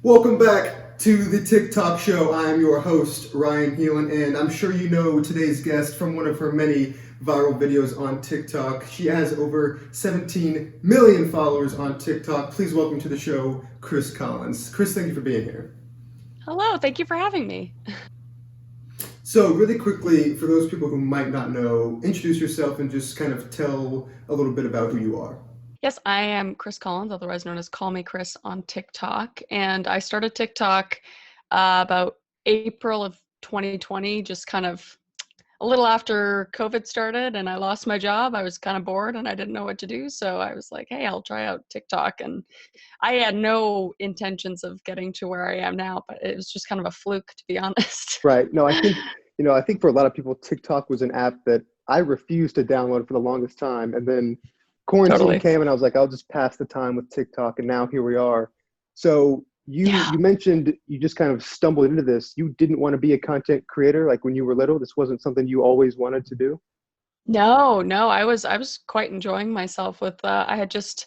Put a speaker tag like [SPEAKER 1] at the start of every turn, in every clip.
[SPEAKER 1] Welcome back to the TikTok show. I am your host, Ryan Heelan, and I'm sure you know today's guest from one of her many viral videos on TikTok. She has over 17 million followers on TikTok. Please welcome to the show, Kris Collins. Kris, thank you for being here.
[SPEAKER 2] Hello, thank you for having me.
[SPEAKER 1] So, really quickly, for those people who might not know, introduce yourself and just kind of tell a little bit about who you are.
[SPEAKER 2] Yes, I am Kris Collins, otherwise known as Call Me Kris on TikTok. And I started TikTok about April of 2020, just kind of a little after COVID started and I lost my job. I was kind of bored and I didn't know what to do. So I was like, hey, I'll try out TikTok. And I had no intentions of getting to where I am now, but it was just kind of a fluke, to be honest.
[SPEAKER 3] Right. No, I think for a lot of people, TikTok was an app that I refused to download for the longest time. And then quarantine
[SPEAKER 2] Totally.
[SPEAKER 3] came and I was like, I'll just pass the time with TikTok. And now here we are. So you
[SPEAKER 2] Yeah.
[SPEAKER 3] you mentioned you just kind of stumbled into this. You didn't want to be a content creator like when you were little. This wasn't something you always wanted to do.
[SPEAKER 2] No, I was quite enjoying myself with I had just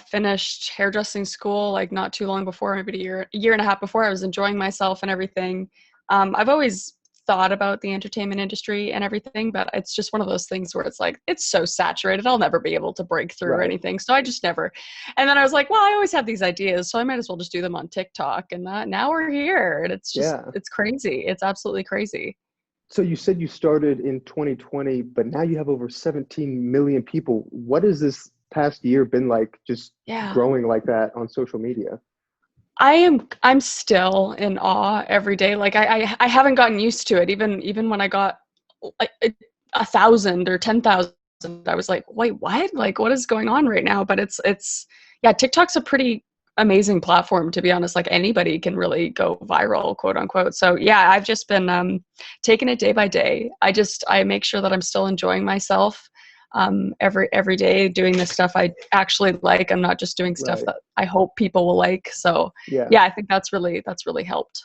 [SPEAKER 2] finished hairdressing school like not too long before, maybe a year and a half before. I was enjoying myself and everything. I've always thought about the entertainment industry and everything, but it's just one of those things where it's like it's so saturated. I'll never be able to break through or
[SPEAKER 3] Right.
[SPEAKER 2] anything. So I just never. And then I was like, well, I always have these ideas, so I might as well just do them on TikTok. And now we're here, and
[SPEAKER 3] Yeah.
[SPEAKER 2] it's crazy. It's absolutely crazy.
[SPEAKER 3] So you said you started in 2020, but now you have over 17 million people. What has this past year been like just
[SPEAKER 2] Yeah.
[SPEAKER 3] growing like that on social media?
[SPEAKER 2] I'm still in awe every day. Like I haven't gotten used to it. Even when I got like 1,000 or 10,000, I was like, wait, what? Like what is going on right now? But it's yeah, TikTok's a pretty amazing platform, to be honest. Like anybody can really go viral, quote unquote. So yeah, I've just been taking it day by day. I make sure that I'm still enjoying myself every day, doing the stuff I actually like. I'm not just doing stuff
[SPEAKER 3] Right.
[SPEAKER 2] that I hope people will like. So
[SPEAKER 3] Yeah.
[SPEAKER 2] yeah, I think that's really helped.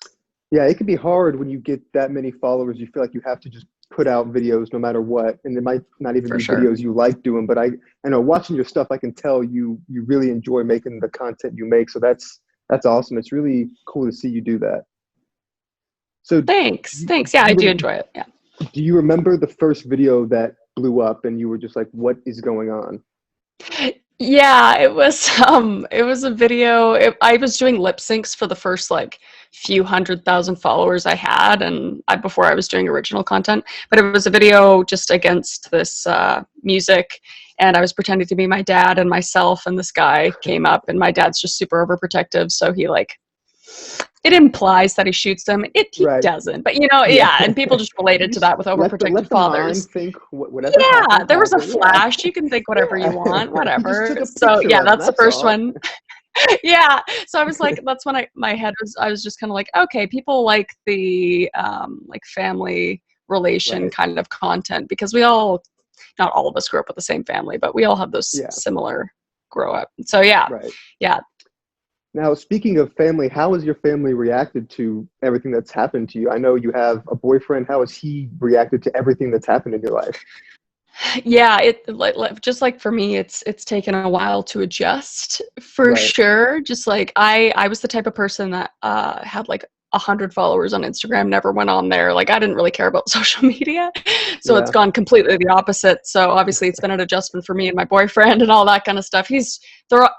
[SPEAKER 3] Yeah, it can be hard when you get that many followers. You feel like you have to just put out videos no matter what, and it might not even
[SPEAKER 2] For
[SPEAKER 3] be
[SPEAKER 2] sure.
[SPEAKER 3] videos you like doing. But I know watching your stuff, I can tell you really enjoy making the content you make. So that's awesome. It's really cool to see you do that. So
[SPEAKER 2] Thanks.
[SPEAKER 3] do
[SPEAKER 2] Thanks. Yeah, I do
[SPEAKER 3] you,
[SPEAKER 2] enjoy it. Yeah.
[SPEAKER 3] do you remember the first video that blew up and you were just like, what is going on?
[SPEAKER 2] Yeah, it was a video. I was doing lip syncs for the first like few 100,000 followers I had, and before I was doing original content. But it was a video just against this music, and I was pretending to be my dad and myself, and this guy came up, and my dad's just super overprotective, so he like it implies that he shoots them. He
[SPEAKER 3] Right.
[SPEAKER 2] doesn't, but
[SPEAKER 3] Yeah.
[SPEAKER 2] yeah, and people just
[SPEAKER 3] You
[SPEAKER 2] related to
[SPEAKER 3] just
[SPEAKER 2] that with overprotective
[SPEAKER 3] let the mind
[SPEAKER 2] fathers.
[SPEAKER 3] think whatever
[SPEAKER 2] Yeah,
[SPEAKER 3] happens,
[SPEAKER 2] there was a
[SPEAKER 3] happens. Yeah.
[SPEAKER 2] flash. You can think whatever you
[SPEAKER 3] Yeah.
[SPEAKER 2] want,
[SPEAKER 3] He just
[SPEAKER 2] whatever.
[SPEAKER 3] took a
[SPEAKER 2] So
[SPEAKER 3] picture
[SPEAKER 2] yeah,
[SPEAKER 3] of him.
[SPEAKER 2] that's the
[SPEAKER 3] That's
[SPEAKER 2] first
[SPEAKER 3] all.
[SPEAKER 2] one. Yeah. So I was like, that's when my head was, I was just kind of like, okay, people like the like family relation
[SPEAKER 3] Right.
[SPEAKER 2] kind of content because we all, not all of us grew up with the same family, but we all have those
[SPEAKER 3] Yeah.
[SPEAKER 2] similar grow up. So yeah,
[SPEAKER 3] Right.
[SPEAKER 2] yeah.
[SPEAKER 3] Now, speaking of family, how has your family reacted to everything that's happened to you? I know you have a boyfriend. How has he reacted to everything that's happened in your life?
[SPEAKER 2] Yeah, it just like for me, it's taken a while to adjust for
[SPEAKER 3] Right.
[SPEAKER 2] sure. Just like I was the type of person that had like 100 followers on Instagram, never went on there. Like I didn't really care about social media, so it's
[SPEAKER 3] Yeah.
[SPEAKER 2] gone completely the opposite. So obviously, it's been an adjustment for me and my boyfriend and all that kind of stuff.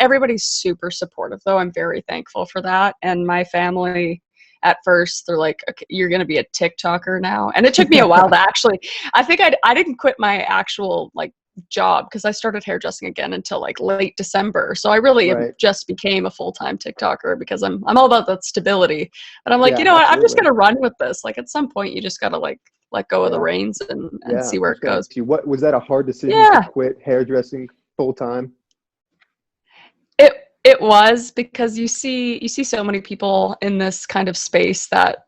[SPEAKER 2] Everybody's super supportive though. I'm very thankful for that, and my family. At first, they're like, okay, "You're going to be a TikToker now," and it took me a while to actually I think I didn't quit my actual like job because I started hairdressing again until like late December. So I really
[SPEAKER 3] Right.
[SPEAKER 2] just became a full-time TikToker because I'm all about that stability. But I'm like, you
[SPEAKER 3] Yeah,
[SPEAKER 2] know what? I'm just
[SPEAKER 3] absolutely.
[SPEAKER 2] gonna run with this. Like at some point you just gotta like let go of the
[SPEAKER 3] Yeah.
[SPEAKER 2] reins and
[SPEAKER 3] Yeah.
[SPEAKER 2] see
[SPEAKER 3] I
[SPEAKER 2] where
[SPEAKER 3] was
[SPEAKER 2] it
[SPEAKER 3] going to
[SPEAKER 2] goes.
[SPEAKER 3] ask you, what was that a hard decision to
[SPEAKER 2] Yeah.
[SPEAKER 3] quit hairdressing full time?
[SPEAKER 2] It was because you see so many people in this kind of space that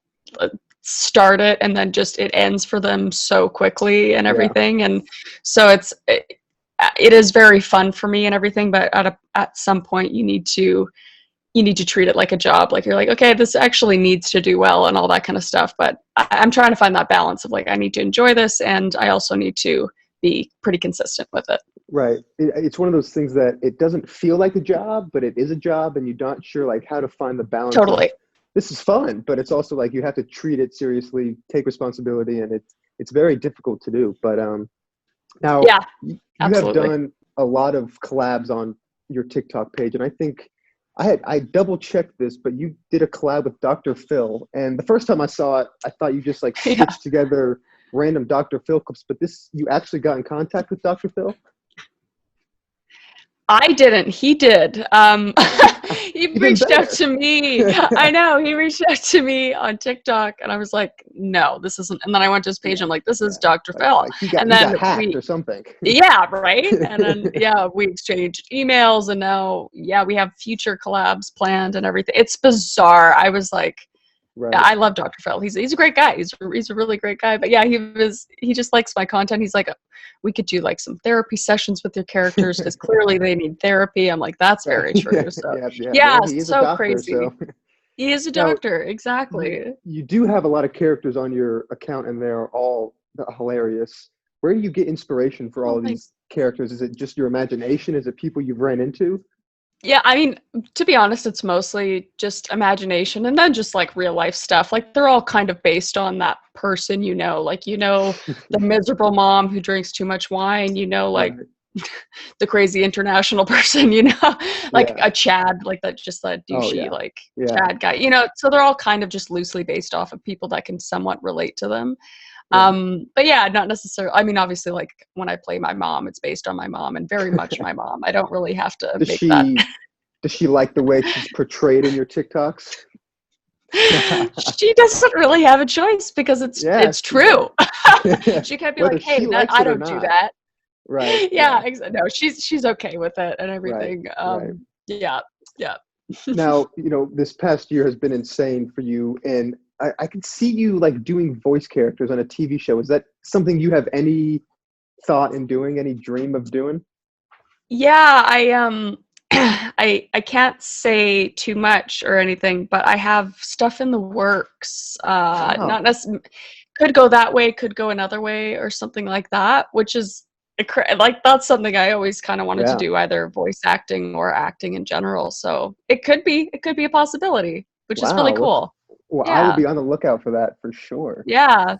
[SPEAKER 2] start it and then just it ends for them so quickly and
[SPEAKER 3] Yeah.
[SPEAKER 2] everything, and so it is very fun for me and everything, but at some point you need to treat it like a job. Like you're like, okay, this actually needs to do well and all that kind of stuff. But I'm trying to find that balance of like I need to enjoy this and I also need to be pretty consistent with it.
[SPEAKER 3] Right. It's one of those things that it doesn't feel like a job, but it is a job, and you're not sure like how to find the balance of
[SPEAKER 2] Totally.
[SPEAKER 3] this is fun, but it's also like you have to treat it seriously, take responsibility, and it's very difficult to do. But now
[SPEAKER 2] Yeah,
[SPEAKER 3] you have
[SPEAKER 2] absolutely.
[SPEAKER 3] done a lot of collabs on your TikTok page, and I think I double checked this, but you did a collab with Dr. Phil, and the first time I saw it, I thought you just like
[SPEAKER 2] Yeah.
[SPEAKER 3] stitched together random Dr. Phil clips, but this you actually got in contact with Dr. Phil?
[SPEAKER 2] I didn't. He did. He
[SPEAKER 3] Even
[SPEAKER 2] reached out
[SPEAKER 3] better.
[SPEAKER 2] to me. I know. He reached out to me on TikTok, and I was like, "No, this isn't." And then I went to his page.
[SPEAKER 3] Yeah,
[SPEAKER 2] I'm like, "This is
[SPEAKER 3] yeah.
[SPEAKER 2] Dr. Phil."
[SPEAKER 3] Like he
[SPEAKER 2] And
[SPEAKER 3] got
[SPEAKER 2] then
[SPEAKER 3] hacked or something.
[SPEAKER 2] yeah, right. And then yeah, we exchanged emails, and now yeah, we have future collabs planned and everything. It's bizarre. I was like,
[SPEAKER 3] Right.
[SPEAKER 2] I love Dr. Phil. He's a great guy. He's a really great guy. But yeah, he just likes my content. He's like, we could do like some therapy sessions with your characters because clearly they need therapy. I'm like, that's
[SPEAKER 3] Right.
[SPEAKER 2] very true. So
[SPEAKER 3] Yeah.
[SPEAKER 2] yeah,
[SPEAKER 3] Well, he is a
[SPEAKER 2] so
[SPEAKER 3] doctor,
[SPEAKER 2] crazy.
[SPEAKER 3] so
[SPEAKER 2] He is a
[SPEAKER 3] now
[SPEAKER 2] doctor, exactly.
[SPEAKER 3] you do have a lot of characters on your account, and they're all hilarious. Where do you get inspiration for all
[SPEAKER 2] Oh,
[SPEAKER 3] of
[SPEAKER 2] thanks.
[SPEAKER 3] these characters? Is it just your imagination? Is it people you've ran into?
[SPEAKER 2] Yeah, I mean, to be honest, it's mostly just imagination and then just like real life stuff. Like they're all kind of based on that person, like, the miserable mom who drinks too much wine, like
[SPEAKER 3] Right.
[SPEAKER 2] the crazy international person, like
[SPEAKER 3] Yeah.
[SPEAKER 2] a Chad, like that
[SPEAKER 3] Oh
[SPEAKER 2] douchey,
[SPEAKER 3] yeah.
[SPEAKER 2] like
[SPEAKER 3] Yeah.
[SPEAKER 2] Chad guy, so they're all kind of just loosely based off of people that can somewhat relate to them.
[SPEAKER 3] Right.
[SPEAKER 2] But yeah, not necessarily. I mean, obviously, like when I play my mom, it's based on my mom and very much my mom. I don't really have to
[SPEAKER 3] Does
[SPEAKER 2] make that.
[SPEAKER 3] she like the way she's portrayed in your TikToks?
[SPEAKER 2] She doesn't really have a choice because
[SPEAKER 3] Yeah,
[SPEAKER 2] it's true.
[SPEAKER 3] does.
[SPEAKER 2] She can't be
[SPEAKER 3] Whether
[SPEAKER 2] like, "Hey,
[SPEAKER 3] she likes
[SPEAKER 2] I
[SPEAKER 3] it or
[SPEAKER 2] don't do
[SPEAKER 3] not.
[SPEAKER 2] that."
[SPEAKER 3] Right.
[SPEAKER 2] Yeah,
[SPEAKER 3] Yeah.
[SPEAKER 2] no, she's okay with it and
[SPEAKER 3] Right.
[SPEAKER 2] everything.
[SPEAKER 3] Right.
[SPEAKER 2] Yeah, yeah.
[SPEAKER 3] Now, this past year has been insane for you, and I can see you like doing voice characters on a TV show. Is that something you have any thought in doing, any dream of doing?
[SPEAKER 2] Yeah, I can't say too much or anything, but I have stuff in the works. Not
[SPEAKER 3] Wow.
[SPEAKER 2] necessarily could go that way, could go another way, or something like that, which is like that's something I always kind of wanted to
[SPEAKER 3] Yeah.
[SPEAKER 2] do, either voice acting or acting in general. So it could be a possibility, which is really
[SPEAKER 3] Wow.
[SPEAKER 2] cool.
[SPEAKER 3] Well, I will
[SPEAKER 2] Yeah,
[SPEAKER 3] be on the lookout for that for sure.
[SPEAKER 2] yeah.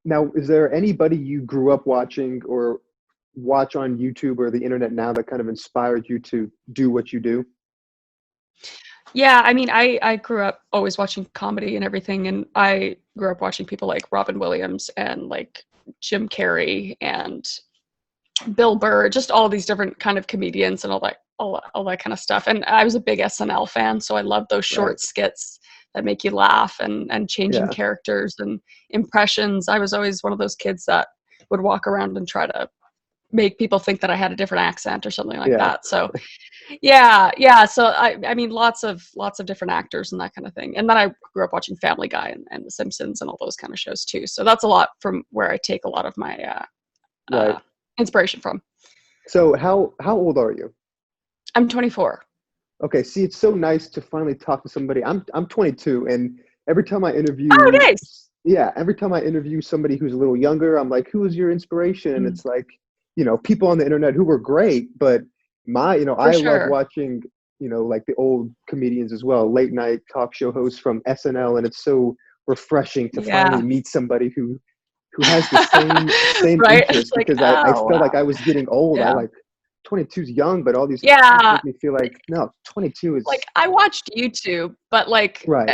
[SPEAKER 3] Now, is there anybody you grew up watching or watch on YouTube or the internet now that kind of inspired you to do what you do?
[SPEAKER 2] Yeah, I mean, I grew up always watching comedy and everything, and I grew up watching people like Robin Williams and like Jim Carrey and Bill Burr, just all these different kind of comedians and all that kind of stuff. And I was a big SNL fan, so I love those
[SPEAKER 3] Right.
[SPEAKER 2] short skits that make you laugh and changing
[SPEAKER 3] Yeah.
[SPEAKER 2] characters and impressions. I was always one of those kids that would walk around and try to make people think that I had a different accent or something like
[SPEAKER 3] Yeah.
[SPEAKER 2] that. So yeah. So I mean, lots of different actors and that kind of thing. And then I grew up watching Family Guy and The Simpsons and all those kind of shows too. So that's a lot from where I take a lot of my
[SPEAKER 3] Right.
[SPEAKER 2] inspiration from.
[SPEAKER 3] So how old are you?
[SPEAKER 2] I'm 24.
[SPEAKER 3] Okay, see, it's so nice to finally talk to somebody. I'm 22, and every time I
[SPEAKER 2] Oh,
[SPEAKER 3] interview,
[SPEAKER 2] nice.
[SPEAKER 3] yeah, every time I interview somebody who's a little younger, I'm like, "Who is your inspiration?" And
[SPEAKER 2] Mm,
[SPEAKER 3] it's like, people on the internet who were great, but
[SPEAKER 2] for
[SPEAKER 3] I love
[SPEAKER 2] sure.
[SPEAKER 3] watching, like the old comedians as well, late night talk show hosts from SNL, and it's so refreshing to finally
[SPEAKER 2] Yeah.
[SPEAKER 3] meet somebody who has the same
[SPEAKER 2] Right. It's
[SPEAKER 3] interest
[SPEAKER 2] like,
[SPEAKER 3] because I
[SPEAKER 2] oh
[SPEAKER 3] felt like
[SPEAKER 2] wow.
[SPEAKER 3] I was getting old. I
[SPEAKER 2] Yeah.
[SPEAKER 3] like 22 is young, but all these podcasts
[SPEAKER 2] Yeah.
[SPEAKER 3] make me feel like no, 22
[SPEAKER 2] Like
[SPEAKER 3] is
[SPEAKER 2] I watched YouTube, but like
[SPEAKER 3] right,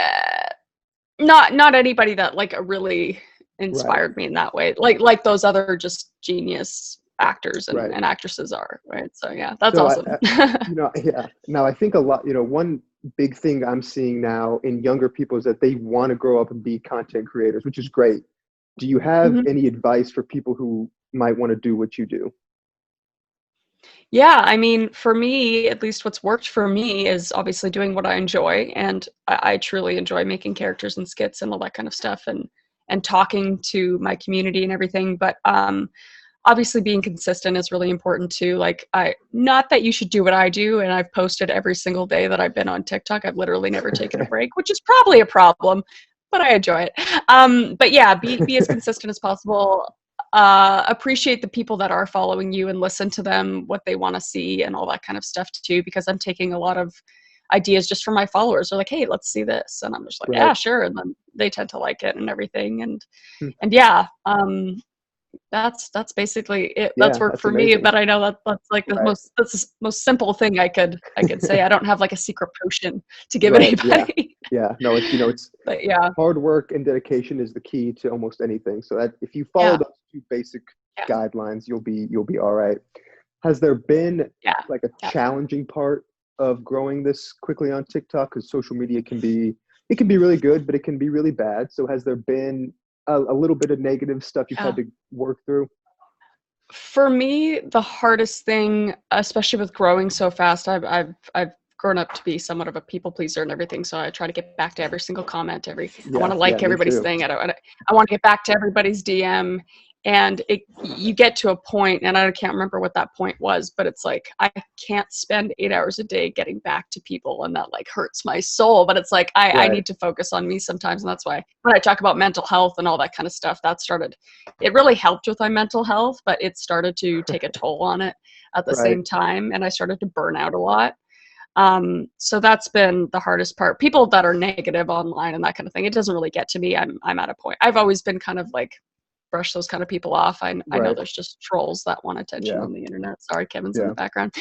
[SPEAKER 2] not anybody that like really
[SPEAKER 3] right,
[SPEAKER 2] inspired me in that way. Like those other just genius actors
[SPEAKER 3] right.
[SPEAKER 2] and actresses are, right? So yeah, that's
[SPEAKER 3] So
[SPEAKER 2] awesome.
[SPEAKER 3] yeah. Now I think a lot, one big thing I'm seeing now in younger people is that they want to grow up and be content creators, which is great. Do you have
[SPEAKER 2] Mhm.
[SPEAKER 3] any advice for people who might want to do what you do?
[SPEAKER 2] Yeah, I mean, for me, at least what's worked for me is obviously doing what I enjoy, and I truly enjoy making characters and skits and all that kind of stuff, and talking to my community and everything. But obviously, being consistent is really important too. Like, not that you should do what I do, and I've posted every single day that I've been on TikTok. I've literally never taken a break, which is probably a problem, but I enjoy it. But yeah, be as consistent as possible. appreciate the people that are following you and listen to them, what they want to see and all that kind of stuff too, because I'm taking a lot of ideas just from my followers. They're like, hey, let's see this. And I'm just like, yeah,
[SPEAKER 3] Right.
[SPEAKER 2] sure. And then they tend to like it and everything.
[SPEAKER 3] Hmm.
[SPEAKER 2] And yeah, that's basically it. That's
[SPEAKER 3] Yeah,
[SPEAKER 2] worked
[SPEAKER 3] that's
[SPEAKER 2] for me,
[SPEAKER 3] amazing.
[SPEAKER 2] but I know that's like
[SPEAKER 3] Right.
[SPEAKER 2] that's the most simple thing I could say. I don't have like a secret potion to give
[SPEAKER 3] Right. Yeah.
[SPEAKER 2] anybody.
[SPEAKER 3] Yeah. No, it's it's
[SPEAKER 2] But yeah,
[SPEAKER 3] hard work and dedication is the key to almost anything. So that if you follow
[SPEAKER 2] yeah,
[SPEAKER 3] those two basic
[SPEAKER 2] yeah,
[SPEAKER 3] guidelines, you'll be all right. Has there been
[SPEAKER 2] yeah,
[SPEAKER 3] like a
[SPEAKER 2] yeah.
[SPEAKER 3] challenging part of growing this quickly on TikTok? Because social media it can be really good, but it can be really bad. So has there been a little bit of negative stuff you've had
[SPEAKER 2] Yeah.
[SPEAKER 3] to work through?
[SPEAKER 2] For me, the hardest thing, especially with growing so fast, I've grown up to be somewhat of a people pleaser and everything. So I try to get back to every single comment, I want
[SPEAKER 3] Yeah.
[SPEAKER 2] to
[SPEAKER 3] Yeah.
[SPEAKER 2] like
[SPEAKER 3] Me
[SPEAKER 2] everybody's
[SPEAKER 3] too.
[SPEAKER 2] thing. I want to get back to everybody's DM. And you get to a point, and I can't remember what that point was, but it's like I can't spend 8 hours a day getting back to people, and that like hurts my soul. But it's like I
[SPEAKER 3] Right.
[SPEAKER 2] need to focus on me sometimes, and that's why when I talk about mental health and all that kind of stuff, it really helped with my mental health, but it started to take a toll on it at the
[SPEAKER 3] Right.
[SPEAKER 2] same time, and I started to burn out a lot. So that's been the hardest part. People that are negative online and that kind of thing, it doesn't really get to me. I'm at a point. I've always been kind of like brush those kind of people off. I know
[SPEAKER 3] Right.
[SPEAKER 2] there's just trolls that want attention
[SPEAKER 3] Yeah.
[SPEAKER 2] on the internet. Sorry, Kevin's in the
[SPEAKER 3] Yeah.
[SPEAKER 2] background.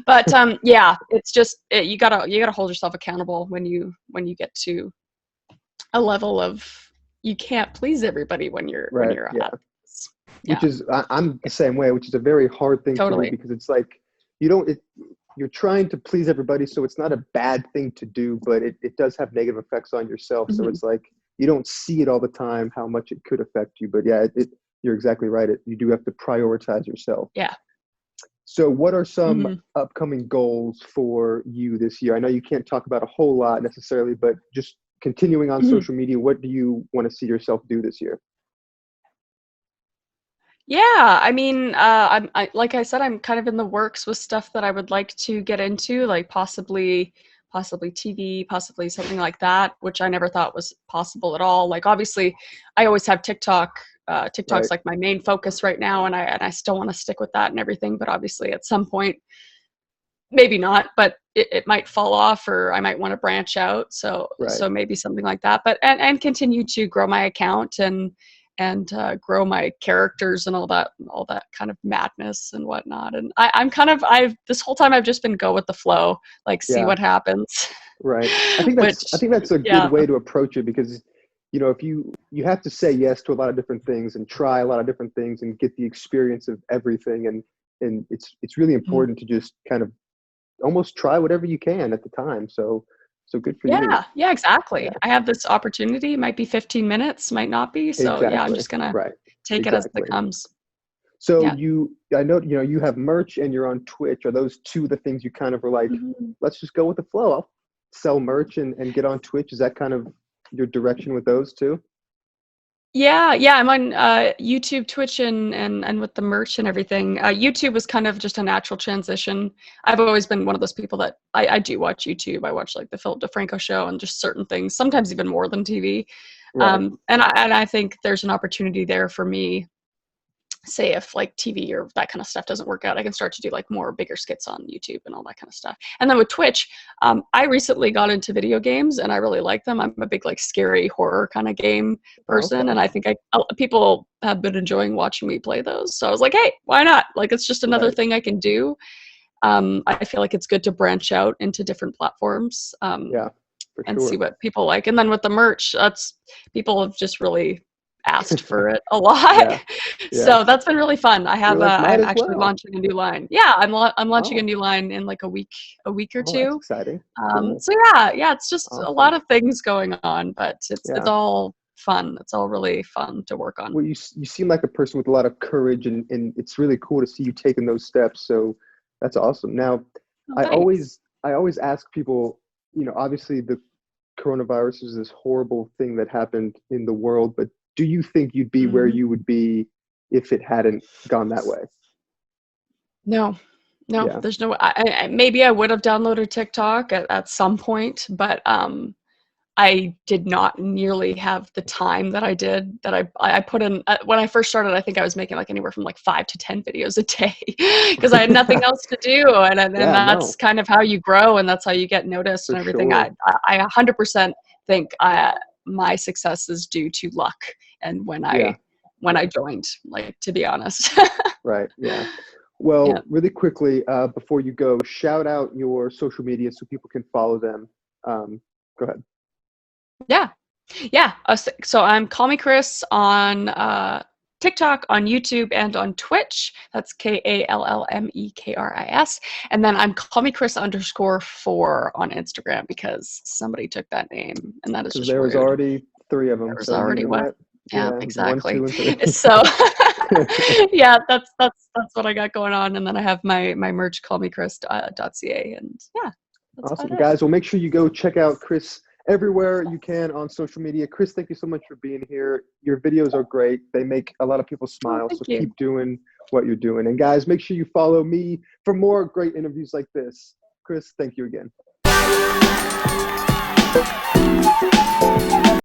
[SPEAKER 2] But yeah, it's just you gotta hold yourself accountable when you get to a level of you can't please everybody when
[SPEAKER 3] Right.
[SPEAKER 2] you're
[SPEAKER 3] Yeah.
[SPEAKER 2] at this.
[SPEAKER 3] Which
[SPEAKER 2] Yeah,
[SPEAKER 3] is I'm the same way, which is a very hard thing to do
[SPEAKER 2] totally.
[SPEAKER 3] because it's like you don't it, you're trying to please everybody, so it's not a bad thing to do, but it does have negative effects on yourself. So
[SPEAKER 2] Hmm.
[SPEAKER 3] it's like you don't see it all the time how much it could affect you. But yeah, you're exactly right. You do have to prioritize yourself.
[SPEAKER 2] Yeah.
[SPEAKER 3] So what are some
[SPEAKER 2] Hmm.
[SPEAKER 3] upcoming goals for you this year? I know you can't talk about a whole lot necessarily, but just continuing on
[SPEAKER 2] Hmm.
[SPEAKER 3] social media, what do you want to see yourself do this year?
[SPEAKER 2] Yeah, I mean, like I said, I'm kind of in the works with stuff that I would like to get into, like possibly TV, possibly something like that, which I never thought was possible at all. Like obviously, I always have TikTok. TikTok's
[SPEAKER 3] Right.
[SPEAKER 2] like my main focus right now, and I still want to stick with that and everything. But obviously, at some point, maybe not, but it might fall off, or I might want to branch out.
[SPEAKER 3] Right.
[SPEAKER 2] So maybe something like that. But and continue to grow my account and grow my characters and all that kind of madness and whatnot. And I'm kind of I've this whole time I've just been go with the flow, like see
[SPEAKER 3] Yeah.
[SPEAKER 2] what happens.
[SPEAKER 3] Right. I
[SPEAKER 2] Which
[SPEAKER 3] think that's a good
[SPEAKER 2] yeah,
[SPEAKER 3] way to approach it because if you have to say yes to a lot of different things and try a lot of different things and get the experience of everything and it's really
[SPEAKER 2] mhm.
[SPEAKER 3] important to just kind of almost try whatever you can at the time. So good for you.
[SPEAKER 2] Yeah, yeah, exactly.
[SPEAKER 3] Yeah.
[SPEAKER 2] I have this opportunity. Might be 15 minutes, might not be. So yeah, I'm
[SPEAKER 3] Exactly.
[SPEAKER 2] just gonna
[SPEAKER 3] Right.
[SPEAKER 2] take it as it
[SPEAKER 3] Exactly.
[SPEAKER 2] comes.
[SPEAKER 3] So
[SPEAKER 2] Yeah.
[SPEAKER 3] I know you have merch and you're on Twitch. Are those two the things you kind of were like,
[SPEAKER 2] Mhm.
[SPEAKER 3] let's just go with the flow? I'll sell merch and get on Twitch. Is that kind of your direction with those two?
[SPEAKER 2] Yeah, yeah, I'm on YouTube, Twitch, and with the merch and everything. YouTube was kind of just a natural transition. I've always been one of those people that I do watch YouTube. I watch like the Philip DeFranco show and just certain things, sometimes even more than TV.
[SPEAKER 3] Right.
[SPEAKER 2] And I think there's an opportunity there for me, say if like TV or that kind of stuff doesn't work out, I can start to do like more bigger skits on YouTube and all that kind of stuff. And then with Twitch, I recently got into video games and I really like them. I'm a big like scary horror kind of game
[SPEAKER 3] Oh,
[SPEAKER 2] person,
[SPEAKER 3] okay.
[SPEAKER 2] and I think people have been enjoying watching me play those. So I was like, hey, why not? Like it's just another
[SPEAKER 3] Right.
[SPEAKER 2] thing I can do. I feel like it's good to branch out into different platforms
[SPEAKER 3] Yeah, for
[SPEAKER 2] and see
[SPEAKER 3] sure.
[SPEAKER 2] what people like. And then with the merch, that's people have just really asked for it a lot.
[SPEAKER 3] Yeah. Yeah.
[SPEAKER 2] So that's been really fun.
[SPEAKER 3] You're like, might
[SPEAKER 2] I'm
[SPEAKER 3] as
[SPEAKER 2] actually
[SPEAKER 3] well.
[SPEAKER 2] launching a new line. Yeah, I'm launching a
[SPEAKER 3] Oh,
[SPEAKER 2] new line in like a week or
[SPEAKER 3] oh, that's
[SPEAKER 2] two.
[SPEAKER 3] exciting. Cool.
[SPEAKER 2] So yeah, it's just a lot
[SPEAKER 3] Awesome.
[SPEAKER 2] of things going on, but it's
[SPEAKER 3] Yeah.
[SPEAKER 2] all fun. It's all really fun to work on.
[SPEAKER 3] Well, you seem like a person with a lot of courage, and it's really cool to see you taking those steps. So that's awesome. Now,
[SPEAKER 2] Oh, thanks.
[SPEAKER 3] I always ask people, obviously the coronavirus is this horrible thing that happened in the world, but do you think you'd be where
[SPEAKER 2] Mhm.
[SPEAKER 3] you would be if it hadn't gone that way?
[SPEAKER 2] No, no,
[SPEAKER 3] Yeah.
[SPEAKER 2] there's no. Maybe I would have downloaded TikTok at some point, but I did not nearly have the time that I did, that I put in. When I first started, I think I was making like anywhere from like 5 to 10 videos a day because I had nothing else to do. And
[SPEAKER 3] Yeah,
[SPEAKER 2] that's
[SPEAKER 3] no,
[SPEAKER 2] kind of how you grow, and that's how you get noticed
[SPEAKER 3] for
[SPEAKER 2] and everything.
[SPEAKER 3] sure.
[SPEAKER 2] I 100% think my success is due to luck and when
[SPEAKER 3] Yeah,
[SPEAKER 2] I joined, like, to be honest.
[SPEAKER 3] right. Yeah.
[SPEAKER 2] Yeah.
[SPEAKER 3] Well, really quickly, before you go, shout out your social media so people can follow them. Go ahead.
[SPEAKER 2] Yeah. Yeah. So I'm Call Me Kris on TikTok, on YouTube, and on Twitch. That's KALLMEKRIS. And then I'm Call Me Kris _4 on Instagram because somebody took that name, and that is
[SPEAKER 3] Because
[SPEAKER 2] just
[SPEAKER 3] there was
[SPEAKER 2] rude.
[SPEAKER 3] already 3 of
[SPEAKER 2] There
[SPEAKER 3] them,
[SPEAKER 2] was
[SPEAKER 3] so
[SPEAKER 2] already
[SPEAKER 3] using
[SPEAKER 2] one.
[SPEAKER 3] that.
[SPEAKER 2] Yeah,
[SPEAKER 3] Yeah, 1,
[SPEAKER 2] exactly.
[SPEAKER 3] 2, and 3.
[SPEAKER 2] So yeah, that's what I got going on. And then I have my merch, callmekris.ca, and yeah, that's
[SPEAKER 3] Awesome,
[SPEAKER 2] about it.
[SPEAKER 3] guys. Well, make sure you go check out Kris everywhere you can on social media. Kris, thank you so much for being here. Your videos are great. They make a lot of people
[SPEAKER 2] Oh,
[SPEAKER 3] smile.
[SPEAKER 2] thank
[SPEAKER 3] So
[SPEAKER 2] you.
[SPEAKER 3] keep doing what you're doing. And guys, make sure you follow me for more great interviews like this. Kris, thank you again.